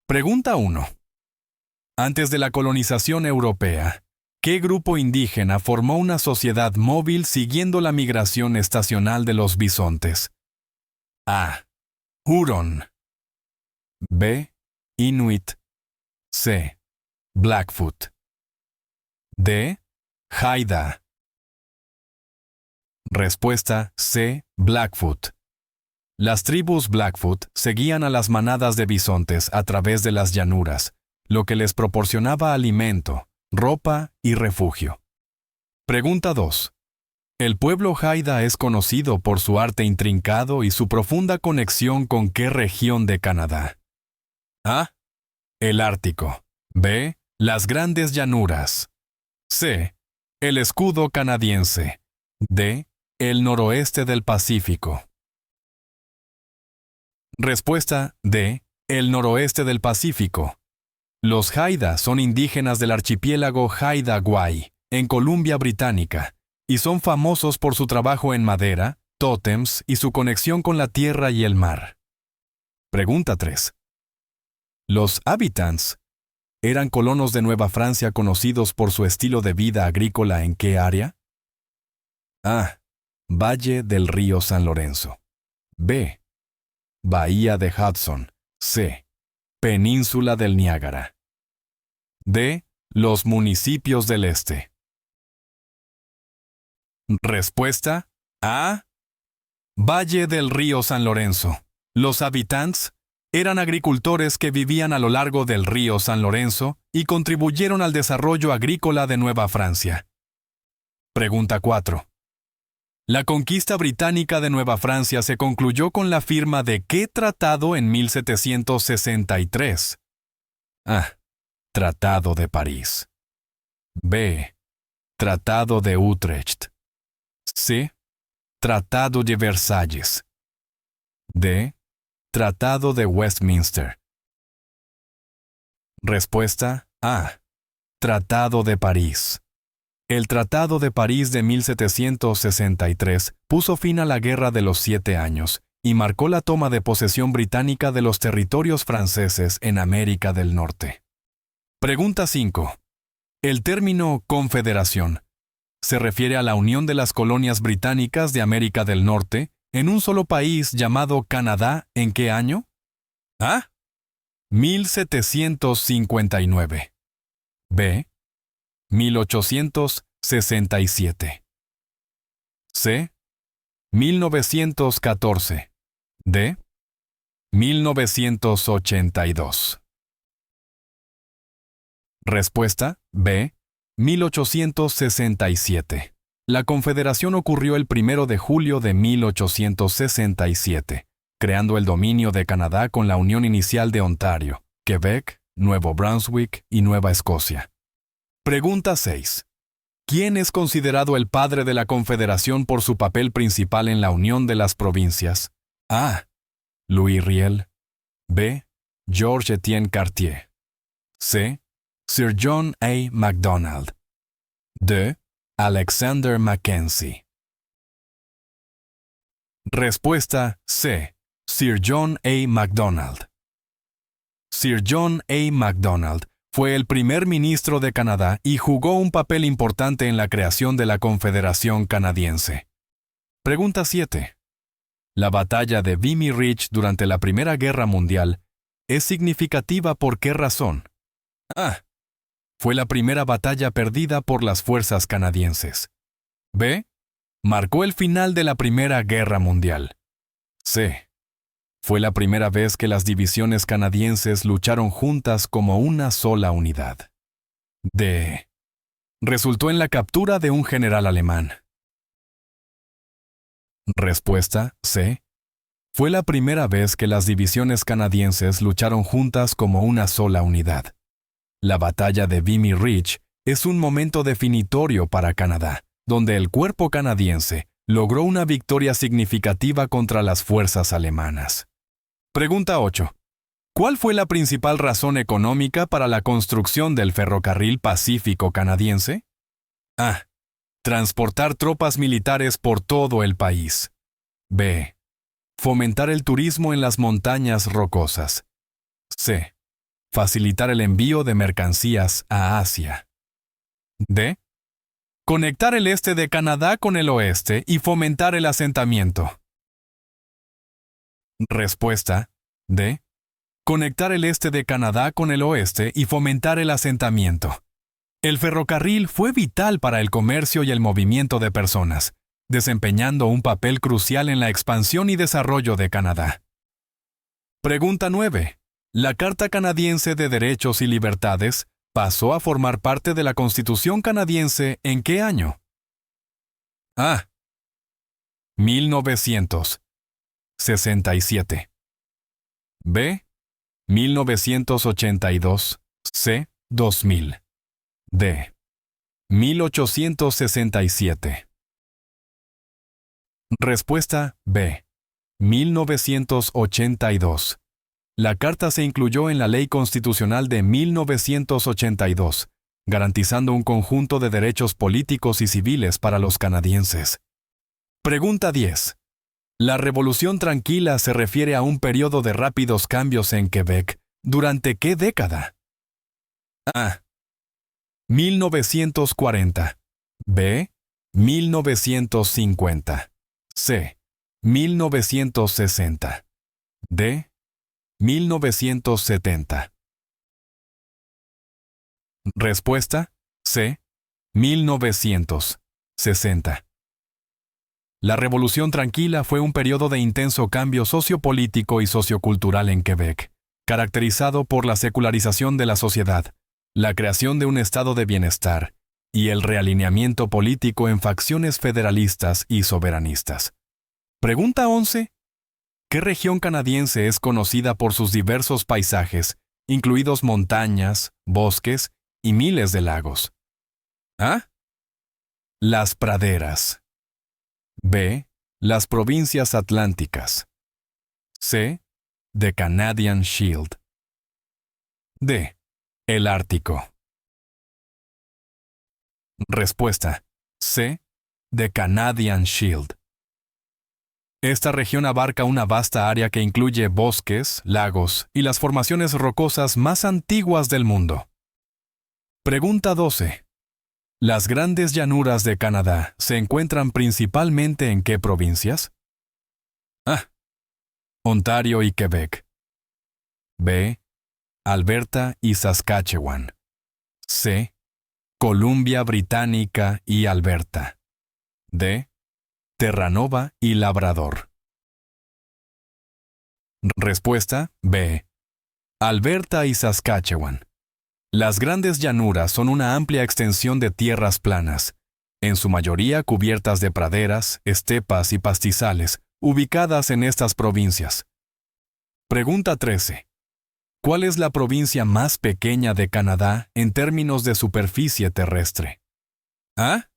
Pregunta 1. Antes de la colonización europea, ¿qué grupo indígena formó una sociedad móvil siguiendo la migración estacional de los bisontes? A. Huron. B. Inuit. C. Blackfoot. D. Haida. Respuesta C. Blackfoot. Las tribus Blackfoot seguían a las manadas de bisontes a través de las llanuras, lo que les proporcionaba alimento, ropa y refugio. Pregunta 2. El pueblo Haida es conocido por su arte intrincado y su profunda conexión con ¿qué región de Canadá? A. El Ártico. B. Las grandes llanuras. C. El escudo canadiense. D. El noroeste del Pacífico. Respuesta D. El noroeste del Pacífico. Los Haida son indígenas del archipiélago Haida-Gwaii, en Columbia Británica, y son famosos por su trabajo en madera, tótems y su conexión con la tierra y el mar. Pregunta 3. Los habitants eran colonos de Nueva Francia conocidos por su estilo de vida agrícola ¿en qué área? A. Valle del río San Lorenzo. B. Bahía de Hudson. C. Península del Niágara. D. Los municipios del este. Respuesta A. Valle del río San Lorenzo. Los habitantes eran agricultores que vivían a lo largo del río San Lorenzo y contribuyeron al desarrollo agrícola de Nueva Francia. Pregunta 4. La conquista británica de Nueva Francia se concluyó con la firma de ¿qué tratado en 1763? A. Tratado de París. B. Tratado de Utrecht. C. Tratado de Versalles. D. Tratado de Westminster. Respuesta A. Tratado de París. El Tratado de París de 1763 puso fin a la Guerra de los 7 Años y marcó la toma de posesión británica de los territorios franceses en América del Norte. Pregunta 5. El término confederación se refiere a la unión de las colonias británicas de América del Norte en un solo país llamado Canadá ¿en qué año? A. 1759. B. 1867. C. 1914. D. 1982. Respuesta B. 1867. La Confederación ocurrió el 1 de julio de 1867, creando el dominio de Canadá con la unión inicial de Ontario, Quebec, Nuevo Brunswick y Nueva Escocia. Pregunta 6. ¿Quién es considerado el padre de la Confederación por su papel principal en la unión de las provincias? A. Louis Riel. B. Georges Etienne Cartier. C. Sir John A. Macdonald. D. Alexander Mackenzie. Respuesta C. Sir John A. Macdonald. Sir John A. Macdonald fue el primer ministro de Canadá y jugó un papel importante en la creación de la Confederación Canadiense. Pregunta 7. La batalla de Vimy Ridge durante la Primera Guerra Mundial es significativa ¿por qué razón? A. Fue la primera batalla perdida por las fuerzas canadienses. B. Marcó el final de la Primera Guerra Mundial. C. Fue la primera vez que las divisiones canadienses lucharon juntas como una sola unidad. D. Resultó en la captura de un general alemán. Respuesta C. Fue la primera vez que las divisiones canadienses lucharon juntas como una sola unidad. La batalla de Vimy Ridge es un momento definitorio para Canadá, donde el cuerpo canadiense logró una victoria significativa contra las fuerzas alemanas. Pregunta 8. ¿Cuál fue la principal razón económica para la construcción del ferrocarril Pacífico canadiense? A. Transportar tropas militares por todo el país. B. Fomentar el turismo en las montañas rocosas. C. Facilitar el envío de mercancías a Asia. D. Conectar el este de Canadá con el oeste y fomentar el asentamiento. Respuesta. D. Conectar el este de Canadá con el oeste y fomentar el asentamiento. El ferrocarril fue vital para el comercio y el movimiento de personas, desempeñando un papel crucial en la expansión y desarrollo de Canadá. Pregunta 9. La Carta Canadiense de Derechos y Libertades pasó a formar parte de la Constitución canadiense ¿en qué año? A. 1967. B. 1982. C. 2000. D. 1867. Respuesta B. 1982. La Carta se incluyó en la Ley Constitucional de 1982, garantizando un conjunto de derechos políticos y civiles para los canadienses. Pregunta 10. La Revolución Tranquila se refiere a un periodo de rápidos cambios en Quebec. ¿Durante qué década? A. 1940. B. 1950. C. 1960. D. 1970. Respuesta. C. 1960. La Revolución Tranquila fue un periodo de intenso cambio sociopolítico y sociocultural en Quebec, caracterizado por la secularización de la sociedad, la creación de un estado de bienestar y el realineamiento político en facciones federalistas y soberanistas. Pregunta 11. ¿Qué región canadiense es conocida por sus diversos paisajes, incluidos montañas, bosques y miles de lagos? A. Las praderas. B. Las provincias atlánticas. C. The Canadian Shield. D. El Ártico. Respuesta. C. The Canadian Shield. Esta región abarca una vasta área que incluye bosques, lagos y las formaciones rocosas más antiguas del mundo. Pregunta 12. ¿Las grandes llanuras de Canadá se encuentran principalmente en qué provincias? A. Ontario y Quebec. B. Alberta y Saskatchewan. C. Columbia Británica y Alberta. D. Terranova y Labrador. Respuesta B. Alberta y Saskatchewan. Las grandes llanuras son una amplia extensión de tierras planas, en su mayoría cubiertas de praderas, estepas y pastizales, ubicadas en estas provincias. Pregunta 13. ¿Cuál es la provincia más pequeña de Canadá en términos de superficie terrestre? A.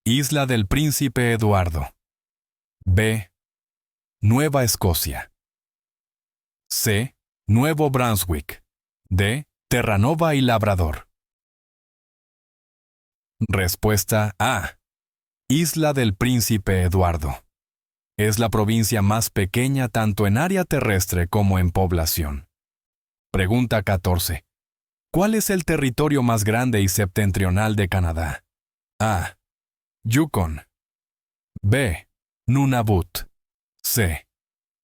Isla del Príncipe Eduardo. B. Nueva Escocia. C. Nuevo Brunswick. D. Terranova y Labrador. Respuesta A. Isla del Príncipe Eduardo. Es la provincia más pequeña tanto en área terrestre como en población. Pregunta 14. ¿Cuál es el territorio más grande y septentrional de Canadá? A. Yukon. B. Nunavut. C.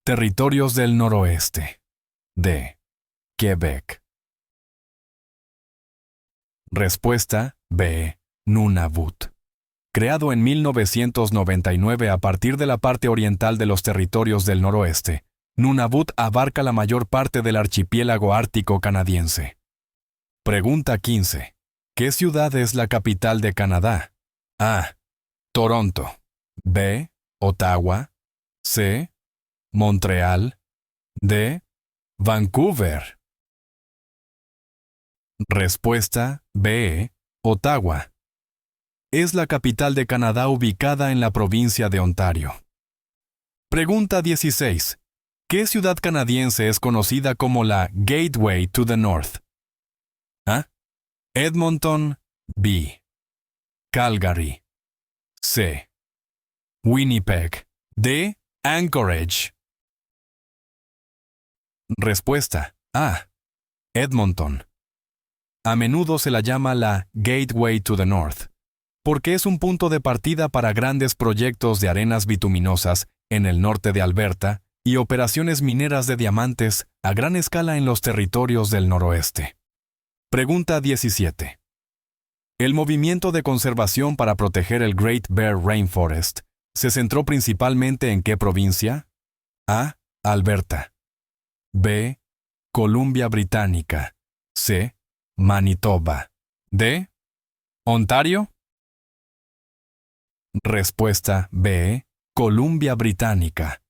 Territorios del noroeste. D. Quebec. Respuesta B. Nunavut. Creado en 1999 a partir de la parte oriental de los territorios del noroeste, Nunavut abarca la mayor parte del archipiélago ártico canadiense. Pregunta 15. ¿Qué ciudad es la capital de Canadá? A. Toronto. B. Ottawa. C. Montreal. D. Vancouver. Respuesta B. Ottawa. Es la capital de Canadá ubicada en la provincia de Ontario. Pregunta 16. ¿Qué ciudad canadiense es conocida como la Gateway to the North? A. Edmonton. B. Calgary. C. Winnipeg. D. Anchorage. Respuesta A. Edmonton. A menudo se la llama la Gateway to the North, porque es un punto de partida para grandes proyectos de arenas bituminosas en el norte de Alberta y operaciones mineras de diamantes a gran escala en los territorios del noroeste. Pregunta 17. El movimiento de conservación para proteger el Great Bear Rainforest se centró principalmente en ¿qué provincia? A. Alberta. B. Columbia Británica. C. Manitoba. D. Ontario. Respuesta B. Columbia Británica.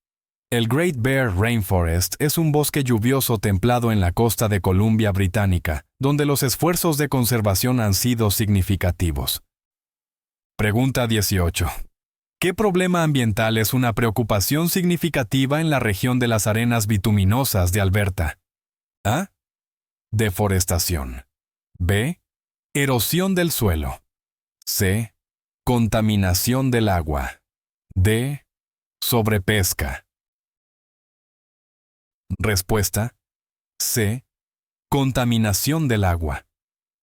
El Great Bear Rainforest es un bosque lluvioso templado en la costa de Columbia Británica, donde los esfuerzos de conservación han sido significativos. Pregunta 18. ¿Qué problema ambiental es una preocupación significativa en la región de las arenas bituminosas de Alberta? A. Deforestación. B. Erosión del suelo. C. Contaminación del agua. D. Sobrepesca. Respuesta. C. Contaminación del agua.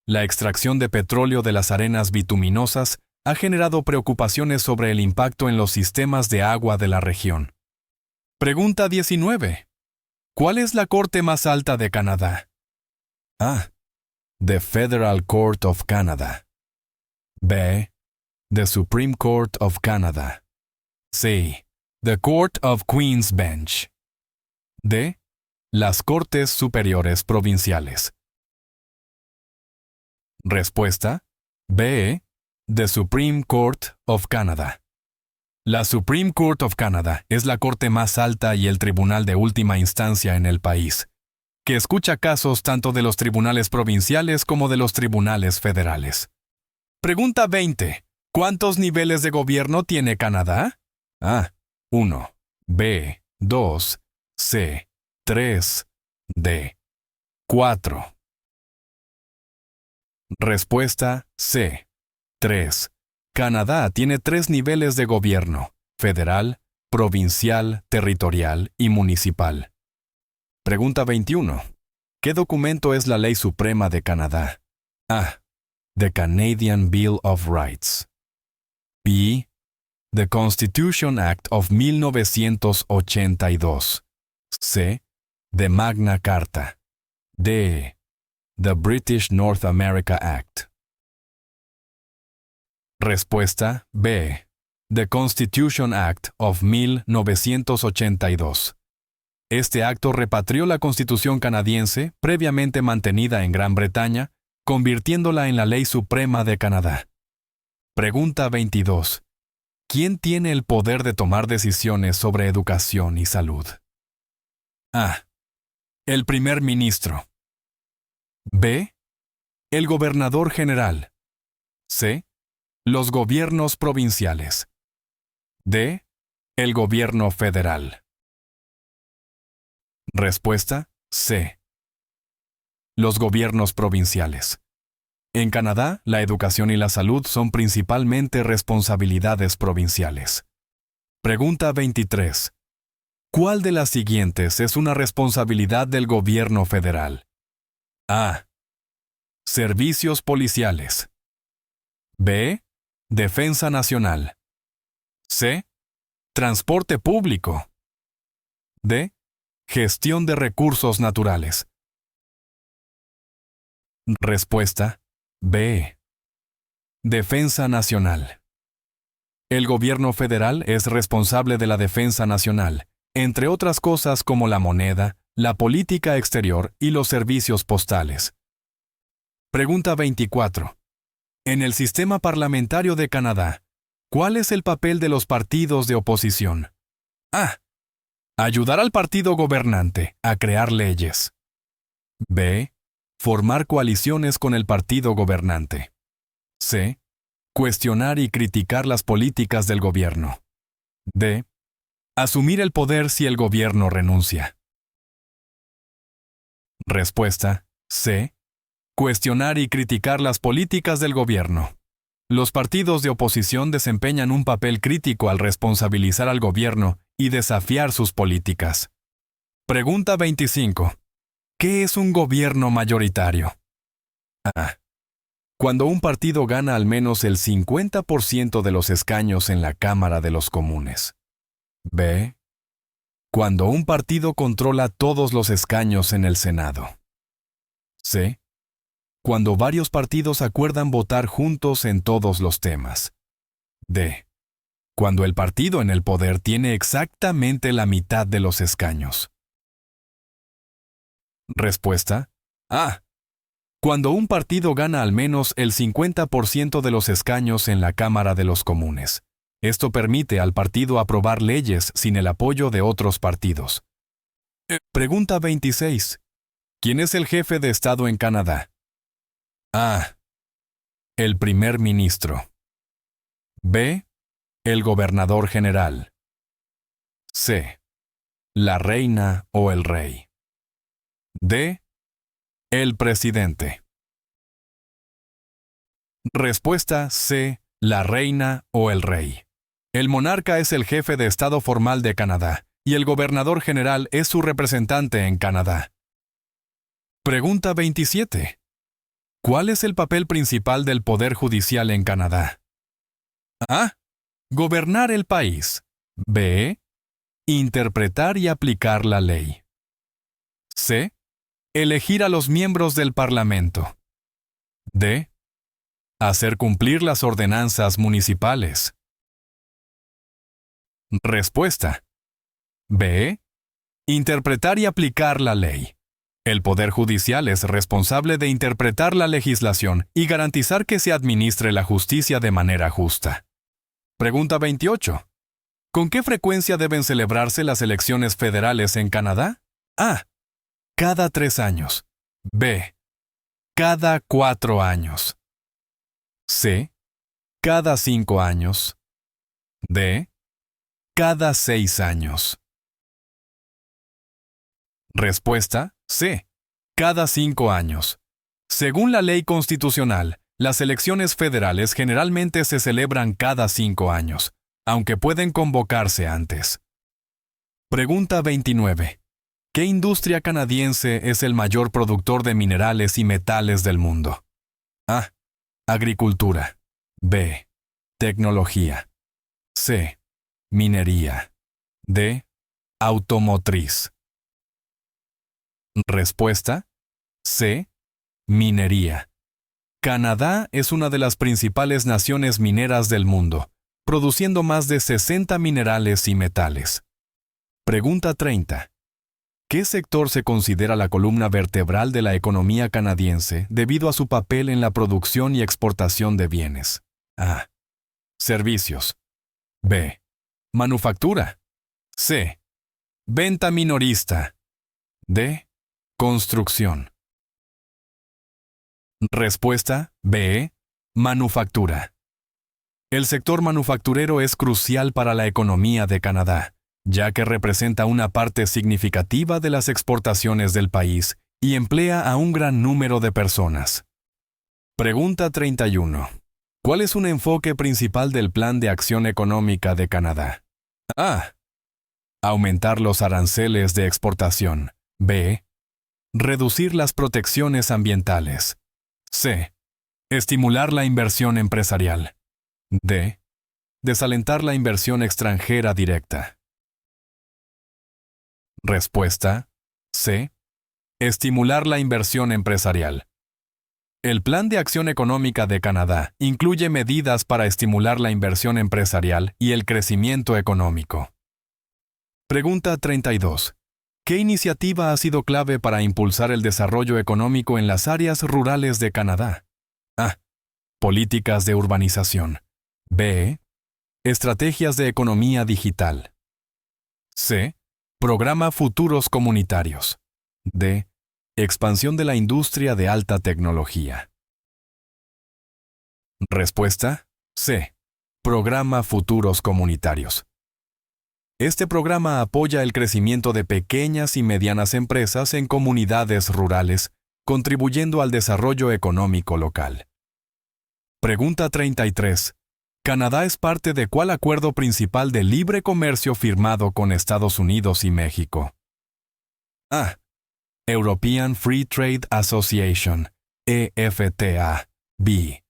La extracción de petróleo de las arenas bituminosas ha generado preocupaciones sobre el impacto en los sistemas de agua de la región. Pregunta 19. ¿Cuál es la corte más alta de Canadá? A. The Federal Court of Canada. B. The Supreme Court of Canada. C. The Court of Queen's Bench. D. Las Cortes Superiores Provinciales. Respuesta. B. The Supreme Court of Canada. La Supreme Court of Canada es la corte más alta y el tribunal de última instancia en el país, que escucha casos tanto de los tribunales provinciales como de los tribunales federales. Pregunta 20. ¿Cuántos niveles de gobierno tiene Canadá? A. 1. B. 2. C. 3. D. 4. Respuesta C. 3. Canadá tiene 3 niveles de gobierno: federal, provincial, territorial y municipal. Pregunta 21. ¿Qué documento es la Ley Suprema de Canadá? A. The Canadian Bill of Rights. B. The Constitution Act of 1982. C. The Magna Carta. D. The British North America Act. Respuesta B. The Constitution Act of 1982. Este acto repatrió la Constitución canadiense previamente mantenida en Gran Bretaña, convirtiéndola en la ley suprema de Canadá. Pregunta 22. ¿Quién tiene el poder de tomar decisiones sobre educación y salud? A. El primer ministro. B. El gobernador general. C. Los gobiernos provinciales. D. El gobierno federal. Respuesta C. Los gobiernos provinciales. En Canadá, la educación y la salud son principalmente responsabilidades provinciales. Pregunta 23. ¿Cuál de las siguientes es una responsabilidad del gobierno federal? A. Servicios policiales. B. Defensa nacional. C. Transporte público. D. Gestión de recursos naturales. Respuesta B. Defensa nacional. El gobierno federal es responsable de la defensa nacional, entre otras cosas como la moneda, la política exterior y los servicios postales. Pregunta 24. En el sistema parlamentario de Canadá, ¿cuál es el papel de los partidos de oposición? A. Ayudar al partido gobernante a crear leyes. B. Formar coaliciones con el partido gobernante. C. Cuestionar y criticar las políticas del gobierno. D. Asumir el poder si el gobierno renuncia. Respuesta C. Cuestionar y criticar las políticas del gobierno. Los partidos de oposición desempeñan un papel crítico al responsabilizar al gobierno y desafiar sus políticas. Pregunta 25. ¿Qué es un gobierno mayoritario? A. Cuando un partido gana al menos el 50% de los escaños en la Cámara de los Comunes. B. Cuando un partido controla todos los escaños en el Senado. C. Cuando varios partidos acuerdan votar juntos en todos los temas. D. Cuando el partido en el poder tiene exactamente la mitad de los escaños. Respuesta: A. Cuando un partido gana al menos el 50% de los escaños en la Cámara de los Comunes. Esto permite al partido aprobar leyes sin el apoyo de otros partidos. Pregunta 26. ¿Quién es el jefe de Estado en Canadá? A. El primer ministro. B. El gobernador general. C. La reina o el rey. D. El presidente. Respuesta C. La reina o el rey. El monarca es el jefe de Estado formal de Canadá y el gobernador general es su representante en Canadá. Pregunta 27. ¿Cuál es el papel principal del Poder Judicial en Canadá? A. Gobernar el país. B. Interpretar y aplicar la ley. C. Elegir a los miembros del Parlamento. D. Hacer cumplir las ordenanzas municipales. Respuesta: B. Interpretar y aplicar la ley. El Poder Judicial es responsable de interpretar la legislación y garantizar que se administre la justicia de manera justa. Pregunta 28. ¿Con qué frecuencia deben celebrarse las elecciones federales en Canadá? A. Cada 3 años. B. Cada 4 años. C. Cada 5 años. D. Cada 6 años. Respuesta: C. Cada 5 años. Según la ley constitucional, las elecciones federales generalmente se celebran cada 5 años, aunque pueden convocarse antes. Pregunta 29. ¿Qué industria canadiense es el mayor productor de minerales y metales del mundo? A. Agricultura. B. Tecnología. C. Minería. D. Automotriz. Respuesta: C. Minería. Canadá es una de las principales naciones mineras del mundo, produciendo más de 60 minerales y metales. Pregunta 30. ¿Qué sector se considera la columna vertebral de la economía canadiense debido a su papel en la producción y exportación de bienes? A. Servicios. B. Manufactura. C. Venta minorista. D. Construcción. Respuesta: B. Manufactura. El sector manufacturero es crucial para la economía de Canadá, ya que representa una parte significativa de las exportaciones del país y emplea a un gran número de personas. Pregunta 31. ¿Cuál es un enfoque principal del Plan de Acción Económica de Canadá? A. Aumentar los aranceles de exportación. B. Reducir las protecciones ambientales. C. Estimular la inversión empresarial. D. Desalentar la inversión extranjera directa. Respuesta: C. Estimular la inversión empresarial. El Plan de Acción Económica de Canadá incluye medidas para estimular la inversión empresarial y el crecimiento económico. Pregunta 32. ¿Qué iniciativa ha sido clave para impulsar el desarrollo económico en las áreas rurales de Canadá? A. Políticas de urbanización. B. Estrategias de economía digital. C. Programa Futuros Comunitarios. D. Expansión de la industria de alta tecnología. Respuesta: C. Programa Futuros Comunitarios. Este programa apoya el crecimiento de pequeñas y medianas empresas en comunidades rurales, contribuyendo al desarrollo económico local. Pregunta 33. ¿Canadá es parte de cuál acuerdo principal de libre comercio firmado con Estados Unidos y México? A. European Free Trade Association, EFTA, B.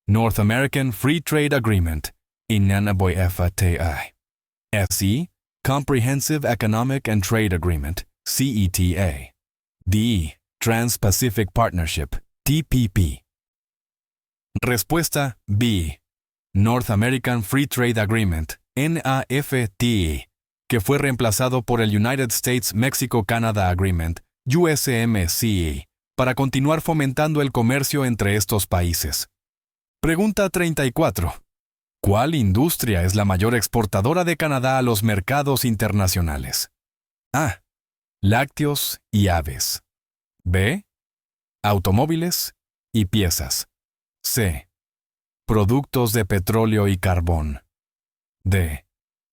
North American Free Trade Agreement, INANABOY-FTA. C. Comprehensive Economic and Trade Agreement, CETA. D. Trans-Pacific Partnership, TPP. Respuesta B. North American Free Trade Agreement, NAFTA, que fue reemplazado por el United States-Mexico-Canada Agreement, USMCA, para continuar fomentando el comercio entre estos países. Pregunta 34. ¿Cuál industria es la mayor exportadora de Canadá a los mercados internacionales? A. Lácteos y aves. B. Automóviles y piezas. C. Productos de petróleo y carbón. D.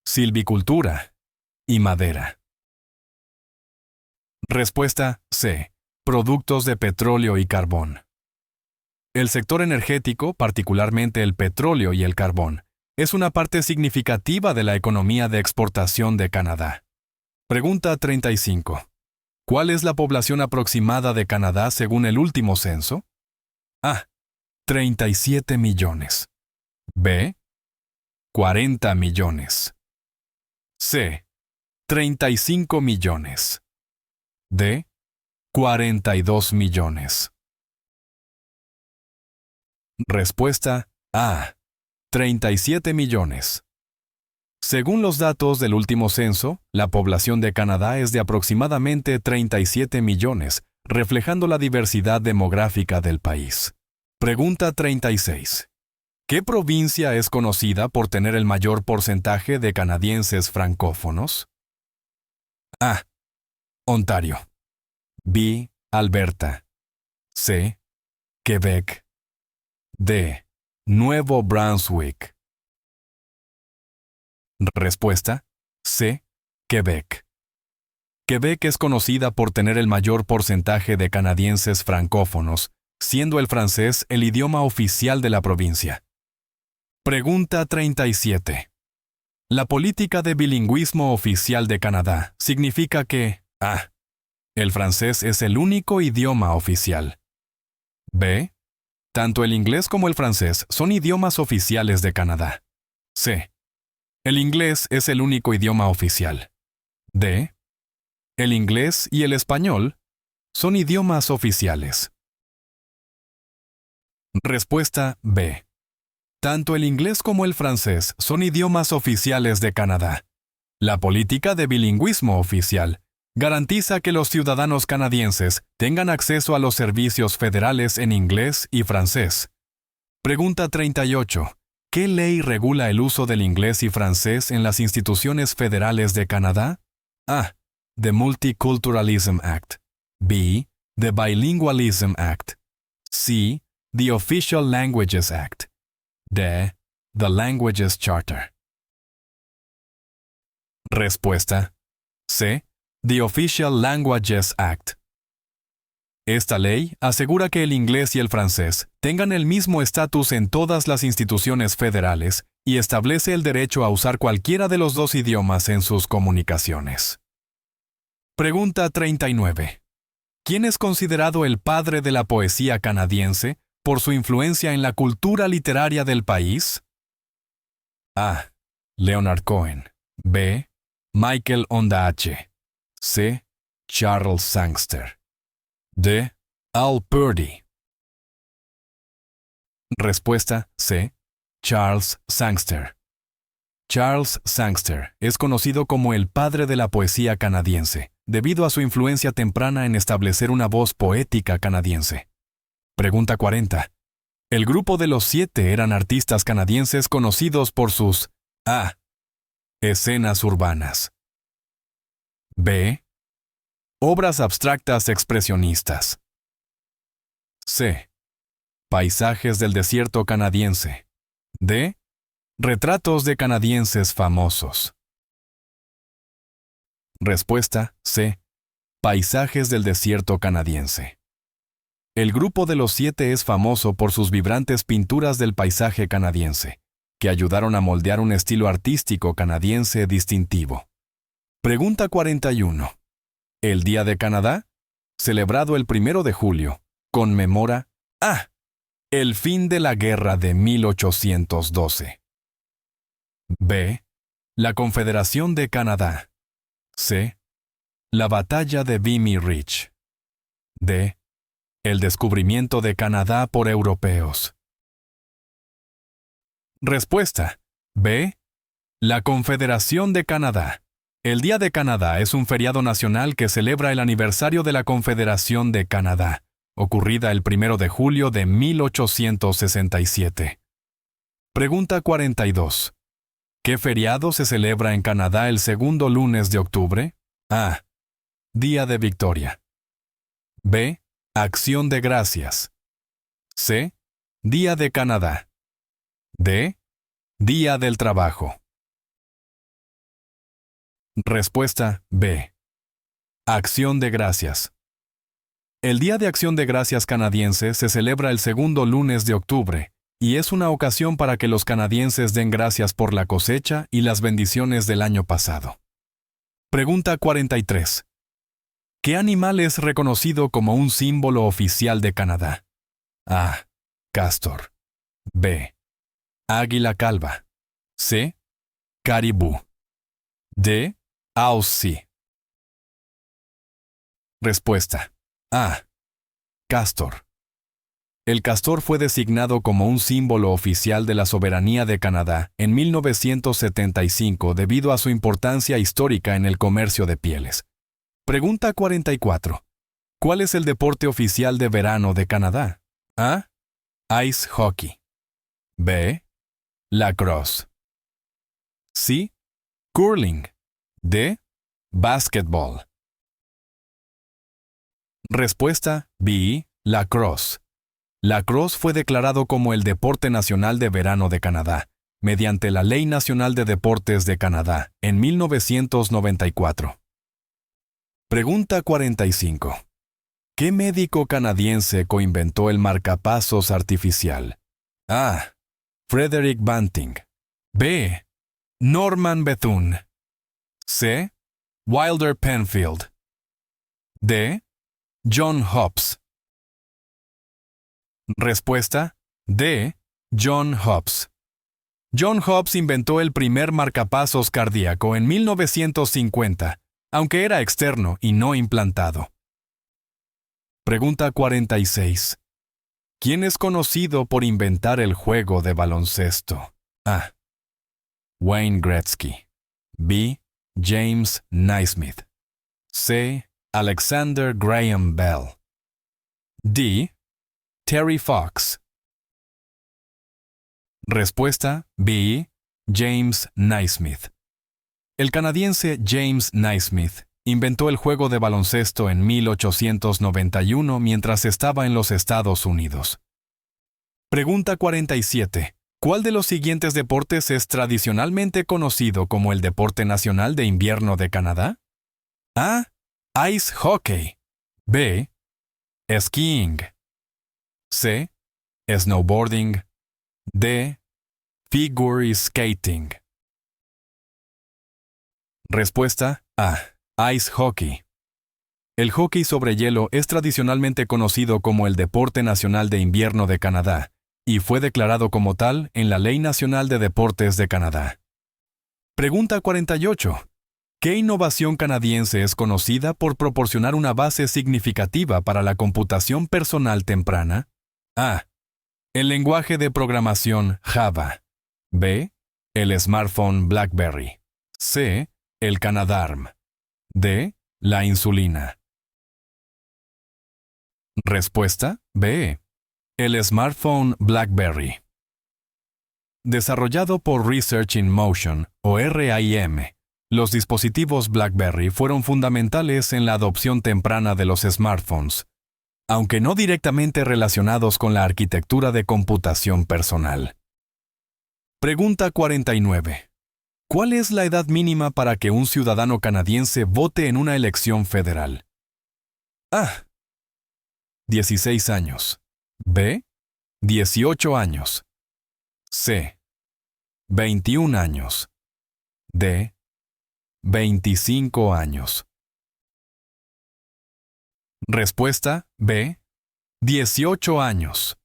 Silvicultura y madera. Respuesta C. Productos de petróleo y carbón. El sector energético, particularmente el petróleo y el carbón, es una parte significativa de la economía de exportación de Canadá. Pregunta 35. ¿Cuál es la población aproximada de Canadá según el último censo? A. 37 millones. B. 40 millones. C. 35 millones. D. 42 millones. Respuesta A. 37 millones. Según los datos del último censo, la población de Canadá es de aproximadamente 37 millones, reflejando la diversidad demográfica del país. Pregunta 36. ¿Qué provincia es conocida por tener el mayor porcentaje de canadienses francófonos? A. Ontario. B. Alberta. C. Quebec. D. Nuevo Brunswick. Respuesta C. Quebec. Quebec es conocida por tener el mayor porcentaje de canadienses francófonos, siendo el francés el idioma oficial de la provincia. Pregunta 37. La política de bilingüismo oficial de Canadá significa que A. El francés es el único idioma oficial. B. Tanto el inglés como el francés son idiomas oficiales de Canadá. C. El inglés es el único idioma oficial. D. El inglés y el español son idiomas oficiales. Respuesta B. Tanto el inglés como el francés son idiomas oficiales de Canadá. La política de bilingüismo oficial garantiza que los ciudadanos canadienses tengan acceso a los servicios federales en inglés y francés. Pregunta 38. ¿Qué ley regula el uso del inglés y francés en las instituciones federales de Canadá? A. The Multiculturalism Act. B. The Bilingualism Act. C. The Official Languages Act. D. The Languages Charter. Respuesta C. The Official Languages Act. Esta ley asegura que el inglés y el francés tengan el mismo estatus en todas las instituciones federales y establece el derecho a usar cualquiera de los dos idiomas en sus comunicaciones. Pregunta 39. ¿Quién es considerado el padre de la poesía canadiense por su influencia en la cultura literaria del país? A. Leonard Cohen. B. Michael Ondaatje. C. Charles Sangster. D. Al Purdy. Respuesta C. Charles Sangster. Charles Sangster es conocido como el padre de la poesía canadiense, debido a su influencia temprana en establecer una voz poética canadiense. Pregunta 40. El grupo de los 7 eran artistas canadienses conocidos por sus A. Escenas urbanas. B. Obras abstractas expresionistas. C. Paisajes del desierto canadiense. D. Retratos de canadienses famosos. Respuesta C. Paisajes del desierto canadiense. El grupo de los 7 es famoso por sus vibrantes pinturas del paisaje canadiense, que ayudaron a moldear un estilo artístico canadiense distintivo. Pregunta 41. ¿El Día de Canadá celebrado el 1 de julio, conmemora A. El fin de la guerra de 1812. B. La Confederación de Canadá. C. La batalla de Vimy Ridge. D. El descubrimiento de Canadá por europeos. Respuesta. B. La Confederación de Canadá. El Día de Canadá es un feriado nacional que celebra el aniversario de la Confederación de Canadá, ocurrida el 1 de julio de 1867. Pregunta 42. ¿Qué feriado se celebra en Canadá el segundo lunes de octubre? A. Día de Victoria. B. Acción de Gracias. C. Día de Canadá. D. Día del Trabajo. Respuesta B. Acción de Gracias. El Día de Acción de Gracias canadiense se celebra el segundo lunes de octubre y es una ocasión para que los canadienses den gracias por la cosecha y las bendiciones del año pasado. Pregunta 43. ¿Qué animal es reconocido como un símbolo oficial de Canadá? A. Castor. B. Águila calva. C. Caribú. D. Aussie. Respuesta. A. Castor. El castor fue designado como un símbolo oficial de la soberanía de Canadá en 1975 debido a su importancia histórica en el comercio de pieles. Pregunta 44. ¿Cuál es el deporte oficial de verano de Canadá? A. Ice hockey. B. Lacrosse. C. Curling. D. Basketball. Respuesta B. Lacrosse. Lacrosse fue declarado como el deporte nacional de verano de Canadá, mediante la Ley Nacional de Deportes de Canadá, en 1994. Pregunta 45. ¿Qué médico canadiense coinventó el marcapasos artificial? A. Frederick Banting. B. Norman Bethune. C. Wilder Penfield. D. John Hobbs. Respuesta. D. John Hobbs. John Hobbs inventó el primer marcapasos cardíaco en 1950, aunque era externo y no implantado. Pregunta 46. ¿Quién es conocido por inventar el juego de baloncesto? A. Wayne Gretzky. B. James Naismith. C. Alexander Graham Bell. D. Terry Fox. Respuesta B. James Naismith. El canadiense James Naismith inventó el juego de baloncesto en 1891 mientras estaba en los Estados Unidos. Pregunta 47. ¿Cuál de los siguientes deportes es tradicionalmente conocido como el deporte nacional de invierno de Canadá? A. Ice hockey. B. Skiing. C. Snowboarding. D. Figure skating. Respuesta A. Ice hockey. El hockey sobre hielo es tradicionalmente conocido como el deporte nacional de invierno de Canadá y fue declarado como tal en la Ley Nacional de Deportes de Canadá. Pregunta 48. ¿Qué innovación canadiense es conocida por proporcionar una base significativa para la computación personal temprana? A. El lenguaje de programación Java. B. El smartphone BlackBerry. C. El Canadarm. D. La insulina. Respuesta B. El smartphone BlackBerry. Desarrollado por Research in Motion, o RIM, los dispositivos BlackBerry fueron fundamentales en la adopción temprana de los smartphones, aunque no directamente relacionados con la arquitectura de computación personal. Pregunta 49. ¿Cuál es la edad mínima para que un ciudadano canadiense vote en una elección federal? A. 16 años. B. 18 años. C. 21 años. D. 25 años. Respuesta B. 18 años.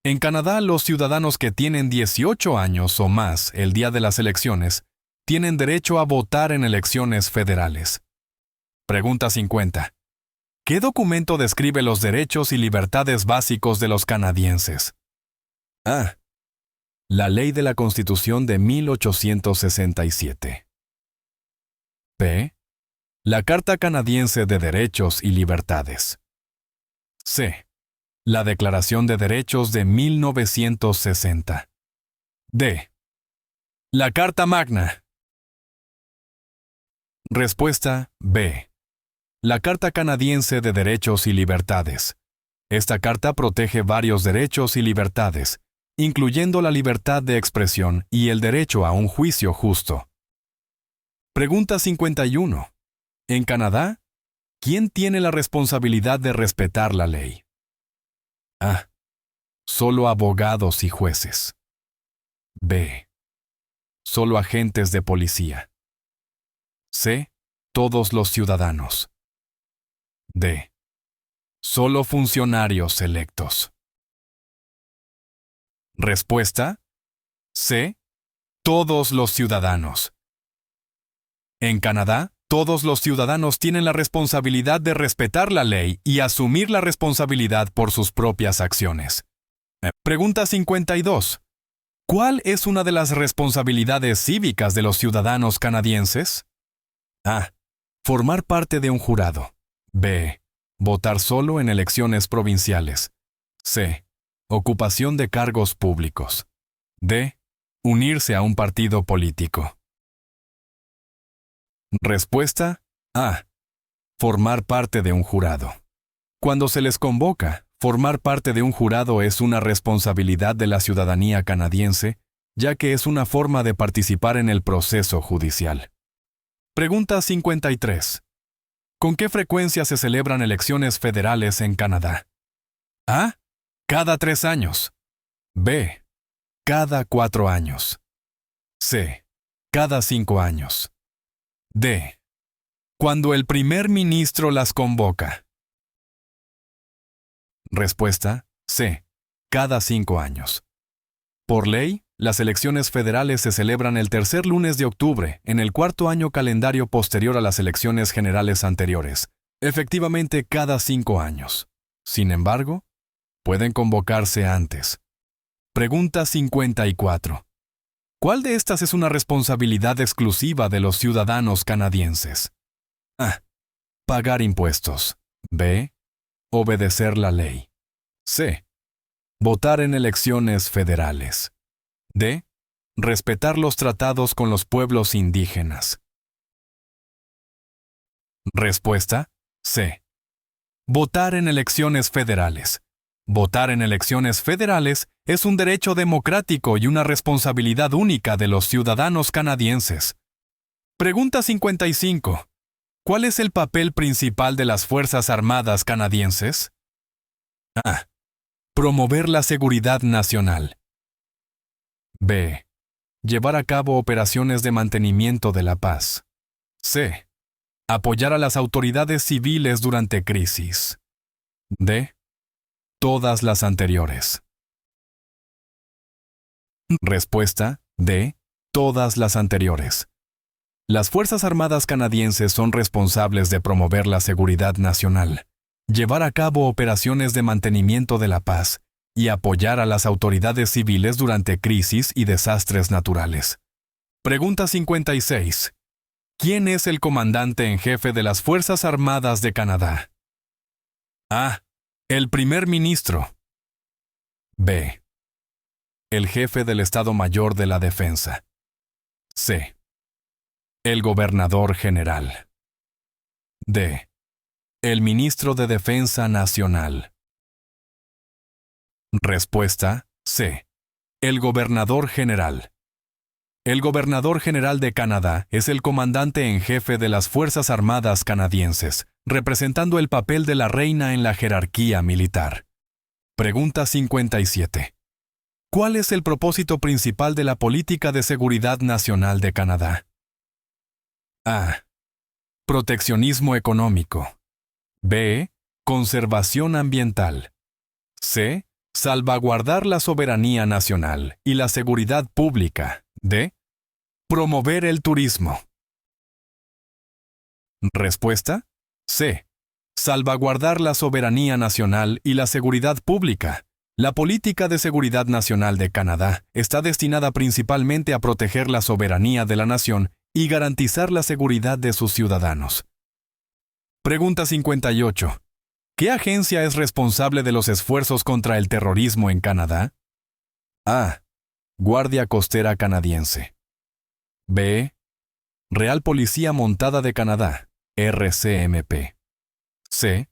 En Canadá, los ciudadanos que tienen 18 años o más el día de las elecciones tienen derecho a votar en elecciones federales. Pregunta 50. ¿Qué documento describe los derechos y libertades básicos de los canadienses? A. La Ley de la Constitución de 1867. B. La Carta Canadiense de Derechos y Libertades. C. La Declaración de Derechos de 1960. D. La Carta Magna. Respuesta B. La Carta Canadiense de Derechos y Libertades. Esta carta protege varios derechos y libertades, incluyendo la libertad de expresión y el derecho a un juicio justo. Pregunta 51. En Canadá, ¿quién tiene la responsabilidad de respetar la ley? A. Solo abogados y jueces. B. Solo agentes de policía. C. Todos los ciudadanos. D. Solo funcionarios electos. Respuesta: C. Todos los ciudadanos. En Canadá, todos los ciudadanos tienen la responsabilidad de respetar la ley y asumir la responsabilidad por sus propias acciones. Pregunta 52. ¿Cuál es una de las responsabilidades cívicas de los ciudadanos canadienses? A. Formar parte de un jurado. B. Votar solo en elecciones provinciales. C. Ocupación de cargos públicos. D. Unirse a un partido político. Respuesta A. Formar parte de un jurado. Cuando se les convoca, formar parte de un jurado es una responsabilidad de la ciudadanía canadiense, ya que es una forma de participar en el proceso judicial. Pregunta 53. ¿Con qué frecuencia se celebran elecciones federales en Canadá? A. Cada 3 años. B. Cada 4 años. C. Cada 5 años. D. Cuando el primer ministro las convoca. Respuesta: C. Cada 5 años. Por ley, las elecciones federales se celebran el tercer lunes de octubre, en el cuarto año calendario posterior a las elecciones generales anteriores, efectivamente cada 5 años. Sin embargo, pueden convocarse antes. Pregunta 54. ¿Cuál de estas es una responsabilidad exclusiva de los ciudadanos canadienses? A. Pagar impuestos. B. Obedecer la ley. C. Votar en elecciones federales. D. Respetar los tratados con los pueblos indígenas. Respuesta: C. Votar en elecciones federales. Votar en elecciones federales es un derecho democrático y una responsabilidad única de los ciudadanos canadienses. Pregunta 55. ¿Cuál es el papel principal de las Fuerzas Armadas canadienses? A. Promover la seguridad nacional. B. Llevar a cabo operaciones de mantenimiento de la paz. C. Apoyar a las autoridades civiles durante crisis. D. Todas las anteriores. Respuesta: D. Todas las anteriores. Las Fuerzas Armadas canadienses son responsables de promover la seguridad nacional, llevar a cabo operaciones de mantenimiento de la paz y apoyar a las autoridades civiles durante crisis y desastres naturales. Pregunta 56. ¿Quién es el comandante en jefe de las Fuerzas Armadas de Canadá? A. El primer ministro. B. El jefe del Estado Mayor de la Defensa. C. El gobernador general. D. El ministro de Defensa Nacional. Respuesta: C. El gobernador general. El gobernador general de Canadá es el comandante en jefe de las Fuerzas Armadas canadienses, representando el papel de la reina en la jerarquía militar. Pregunta 57. ¿Cuál es el propósito principal de la política de seguridad nacional de Canadá? A. Proteccionismo económico. B. Conservación ambiental. C. Salvaguardar la soberanía nacional y la seguridad pública. D. Promover el turismo. Respuesta. C. Salvaguardar la soberanía nacional y la seguridad pública. La política de seguridad nacional de Canadá está destinada principalmente a proteger la soberanía de la nación y garantizar la seguridad de sus ciudadanos. Pregunta 58. ¿Qué agencia es responsable de los esfuerzos contra el terrorismo en Canadá? A. Guardia Costera Canadiense. B. Real Policía Montada de Canadá, RCMP. C.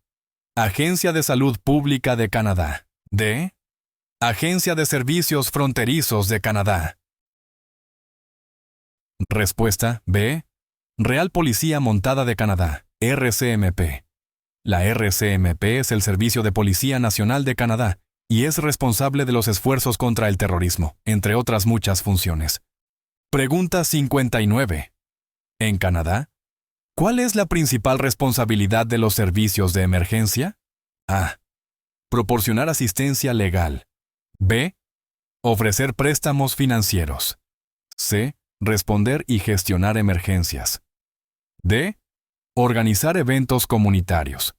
Agencia de Salud Pública de Canadá. D. Agencia de Servicios Fronterizos de Canadá. Respuesta B. Real Policía Montada de Canadá, RCMP. La RCMP es el Servicio de Policía Nacional de Canadá y es responsable de los esfuerzos contra el terrorismo, entre otras muchas funciones. Pregunta 59. En Canadá, ¿cuál es la principal responsabilidad de los servicios de emergencia? A. Proporcionar asistencia legal. B. Ofrecer préstamos financieros. C. Responder y gestionar emergencias. D. Organizar eventos comunitarios.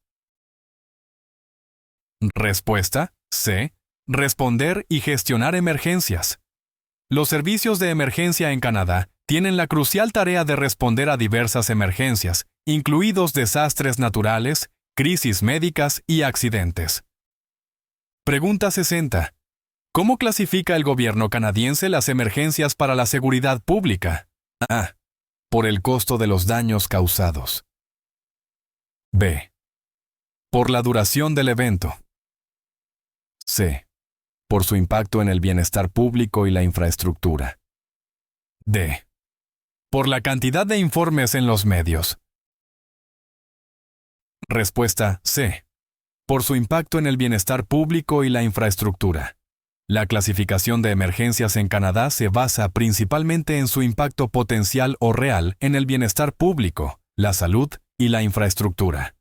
Respuesta. C. Responder y gestionar emergencias. Los servicios de emergencia en Canadá tienen la crucial tarea de responder a diversas emergencias, incluidos desastres naturales, crisis médicas y accidentes. Pregunta 60. ¿Cómo clasifica el gobierno canadiense las emergencias para la seguridad pública? A. Por el costo de los daños causados. B. Por la duración del evento. C. Por su impacto en el bienestar público y la infraestructura. D. Por la cantidad de informes en los medios. Respuesta C. Por su impacto en el bienestar público y la infraestructura. La clasificación de emergencias en Canadá se basa principalmente en su impacto potencial o real en el bienestar público, la salud y la infraestructura.